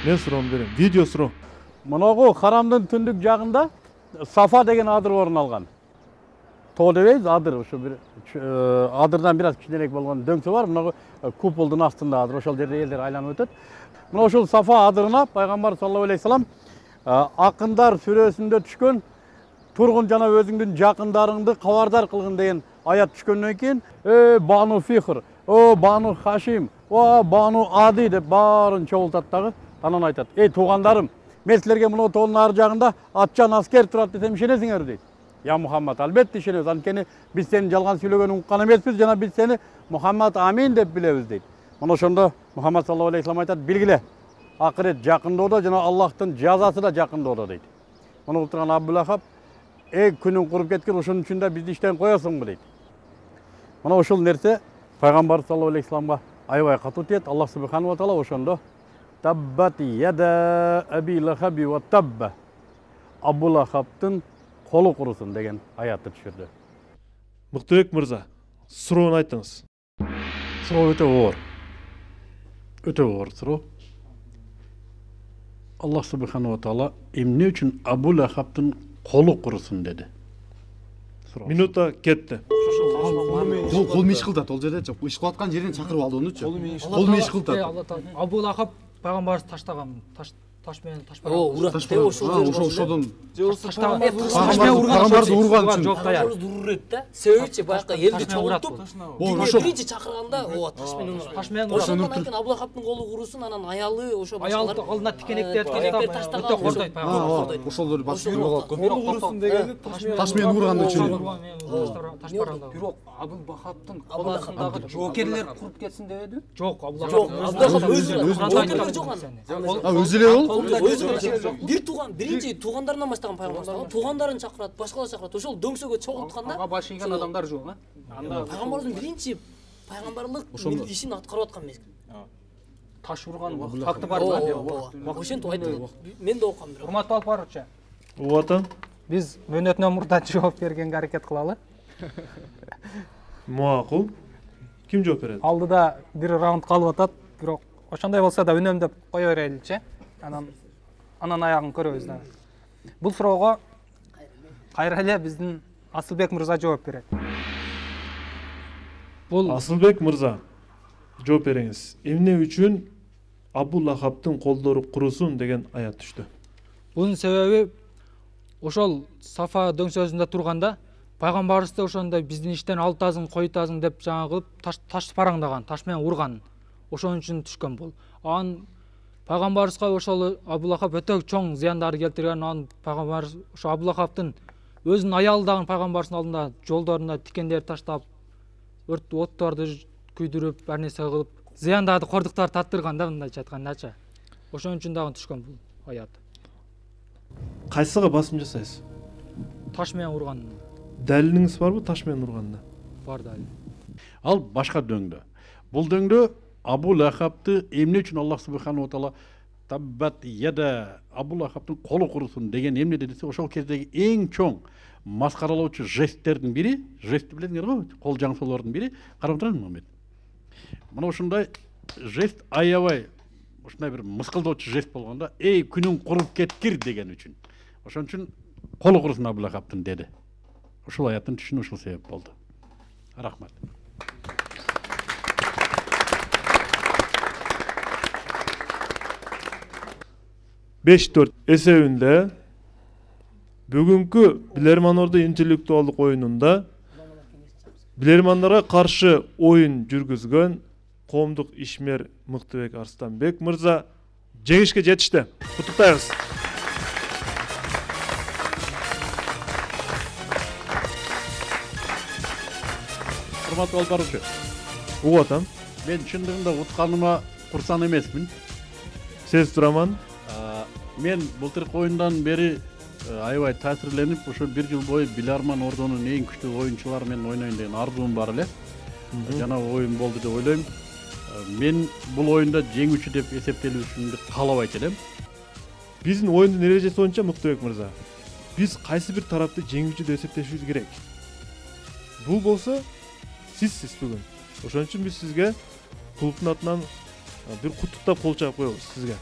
Мен суроону берем. Видео суроо. Мынагу Харамдын түндүк жагында Сафа деген адыр орун алган. Тоо дебейбиз, адыр, ошо бир адырдан бир аз кичинерээк болгон дөңсө бар. Мынагу куполдун астында адыр, ошол жерде элдер айланып өтөт. Мына ошол Сафа адырына пайгамбар саллаллаху алейхи салам акындар сүрөсүндө түшкөн тургун жана өзүңдүн жакындарыңды кабардар кылгын деген аят түшкөндөн кийин Бану Фихр, Бану Хашим, Бану Ади деп баарын чогултат дагы. Анан айтат: туугандарым, мен силерге мына тоонун ар жагында атчан аскер турат десем ишенесиңер дейт. Я Мухаммад, албетте ишенебиз. Анткени биз сенин жалган сүйлөгөнүңдү уккан эмеспиз, жана биз сени Мухаммад амин деп билебиз дейт. Мына ошондо Мухаммад саллаллаху алейхи салам айтат: билгиле, акырет жакындоодо жана Аллахтын жазасы да жакындоодо дейт. Муну уктурган Абу Лахаб: күнүң куруп кеткен, ошонун үчүн да бизди иштен коесуңбу дейт. Мына ошол нерсе пайгамбар саллаллаху алейхи саламга аябай катуу тиет. Аллах субхану ва таала ошондо таббат яда аби лахаби ва табба, Абу Лахабтын колу курусун деген аятты түшүрдү. Мыктыбек мырза, суроону айтыңыз. Суроо өтө оор. Өтө оор суроо. Аллах субхану ва таала эмне үчүн Абу Лахабтын колу курусун деди. Минута кетти. Кол меш кылдат, ол жерде иш кылып аткан жерден чакырып алды онучу. Кол меш кылдат. Абу Лахаб пайгамбарыбыз таштаган таш менен таш бар. Ошодон таштаган. Пайгамбарды урган үчүн. Пайгамбарыбызды урурет да. Себепчи баягы элди чогултуп, биринчи чакырганда таш менен урган. Таш менен урган. Ошондон кийин Абу Лахабтын колу курусун, анан аялы ошо башкалар алдына тикенектер таштаган. Өтө кордойт пайгамбар. Ошолор баш урган. Колу курусун дегени таш менен урган үчүн. Таш барганда. Бирок Абу Лахабтын колундагы жоокерлер куруп кетсин дебеди? Жок, Абу Лахаб өзү жок анан. Өзү эле ол. Бир тууган, биринчи туугандарынан баштаган пайгамбар. Туугандарын чакырат, башкалар чакырат. Ошол дөңсөгө чогултканда ага баш ийген адамдар жок, Анда пайгамбардын биринчи пайгамбарлык ишин аткарып аткан мезгил. Таш урган факты барбы? Ошентип айтылат. Мен да окугам бирок. Урматтуу алып баруучу. Убатан. Биз мөөнөтүнөн мурда жооп бергенге аракет кылалы. Макул. Ким жооп берет? Алдыда бир раунд калып атат, бирок ошондой болсо да үнөмдөп кое береличи. Анан аягын көрөбүз да. Бул суроого кайра эле биздин Асылбек мырза жооп берет. Бул Асылбек мырза, жооп бериңиз. Эмне үчүн Абу Лахабтын колдору курусун деген аят түштү? Бунун себеби ошол Сафа дөңсөзүндө турганда пайгамбарыбызды ошондой биздин иштен алтазың, койтазың деп жаңа кылып таш параңдаган, таш менен урган. Ошон үчүн түшкөн бул. Анан пайгамбарыбызга ошол Абу Лахаб өтө чоң зыяндарды келтирген. Анан пайгамбар ошо Абу Лахабтын өзүнүн аялы дагы пайгамбардын алдында жолдорунда тикендер таштап, отторду күйдүрүп, ар нерсе кылып, зыяндарды, кордуктарды таттырган да, мындайча айткандачы. Ошон үчүн дагы түшкөн бул аят. Кайсыга басым жасайсыз? Таш менен урган. Далилиңиз барбы таш менен урганда? Бар далил. Ал башка дөңдө. Бул дөңдө Абу Лахабты эмне үчүн Аллах субхану ва таала таббат яда Абу Лахабтын колу курусун деген эмне десе, ошол кездеги эң чоң маскаралоочу жесттердин бири, жестти билесиңер го, кол жаңсоолордун бири, карап тураңыз Мамет. Мына ушундай жест аябай, ушундай бир мыскылдоочу жест болгондо, күнүң куруп кеткир деген үчүн. Ошон үчүн колу курусун Абу Лахабтын деди. Ушул аяттын түшүнүшү ушул себеп болду. Рахмат. Beş 4 эсебинде бүгүнкү Билерман Орду интеллектуалдык оюнунда билермандарга каршы оюн жүргүзгөн коомдук ишмер Мыктыбек Арстанбек мырза жеңишке жетишти. Куттуктайбыз. Урматтуу алып баруучу. Угатам. Мен чындыгында утканыма курсан эмесмин. Сез тураман. Мен былтыркы оюндан бери аябай таасирленип, ошо бир жыл бою Билерман Ордунун эң күчтүү оюнчулары менен ойнойн деген арзуум бар эле. Жана оюн болду деп ойлойм. Мен бул оюнда жеңүүчү деп эсептелүүшүмдү каалабайт элем. Биздин оюндун эрежеси боюнча Мыктыбек мырза, биз кайсы бир тарапты жеңүүчү деп эсептешибиз керек. Бул болсо сизсиз бүгүн. Ошон үчүн биз сизге клубдун атынан бир куттуктап кол чаап коебуз сизге.